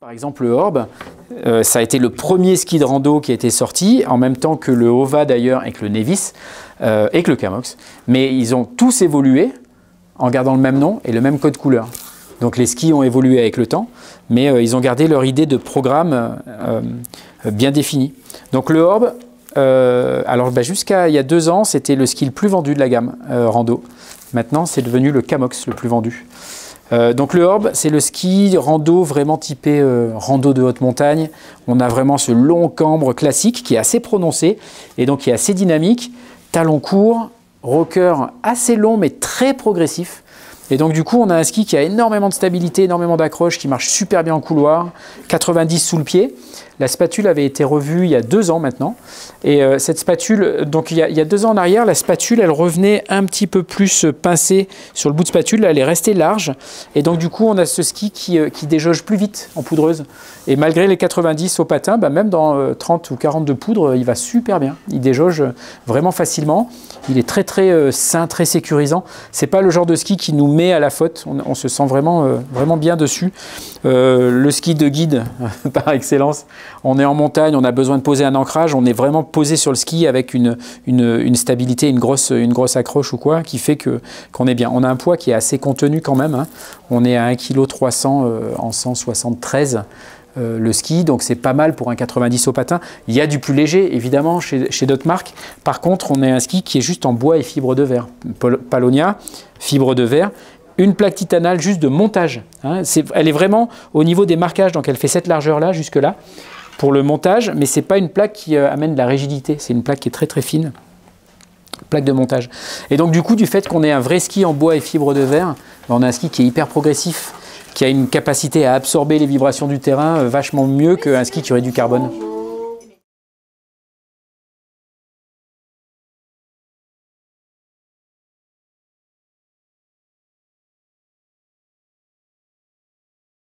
Par exemple, le Orb, ça a été le premier ski de rando qui a été sorti, en même temps que le Ova d'ailleurs, et que le Nevis, et que le Camox. Mais ils ont tous évolué en gardant le même nom et le même code couleur. Donc les skis ont évolué avec le temps, mais ils ont gardé leur idée de programme bien définie. Donc le Orb, alors jusqu'à il y a 2 ans, c'était le ski le plus vendu de la gamme rando. Maintenant, c'est devenu le Camox le plus vendu. Donc le Orb, c'est le ski rando vraiment typé rando de haute montagne. On a vraiment ce long cambre classique qui est assez prononcé et donc qui est assez dynamique. Talon court, rocker assez long mais très progressif. Et donc du coup, on a un ski qui a énormément de stabilité, énormément d'accroche, qui marche super bien en couloir, 90 sous le pied. La spatule avait été revue il y a 2 ans maintenant. Et cette spatule, donc il y a 2 ans en arrière, la spatule, elle revenait un petit peu plus pincée sur le bout de spatule. Là, elle est restée large. Et donc du coup, on a ce ski qui déjauge plus vite en poudreuse. Et malgré les 90 au patin, même dans 30 ou 40 de poudre, il va super bien. Il déjauge vraiment facilement. Il est très très sain, très sécurisant. C'est pas le genre de ski qui nous met à la faute. On se sent vraiment, vraiment bien dessus. Le ski de guide par excellence. On est en montagne, on a besoin de poser un ancrage. On est vraiment posé sur le ski avec une stabilité, une grosse accroche ou quoi, qui fait qu'on est bien. On a un poids qui est assez contenu quand même. Hein. On est à 1,3 kg en 173. Le ski, donc c'est pas mal pour un 90 au patin. Il y a du plus léger, évidemment, chez d'autres marques. Par contre, on a un ski qui est juste en bois et fibre de verre. Palonia, fibre de verre. Une plaque titanale juste de montage. Hein. Elle est vraiment au niveau des marquages, donc elle fait cette largeur-là, jusque-là, pour le montage, mais ce n'est pas une plaque qui amène de la rigidité. C'est une plaque qui est très très fine. Plaque de montage. Et donc du coup, du fait qu'on ait un vrai ski en bois et fibre de verre, on a un ski qui est hyper progressif, qui a une capacité à absorber les vibrations du terrain vachement mieux qu'un ski qui aurait du carbone.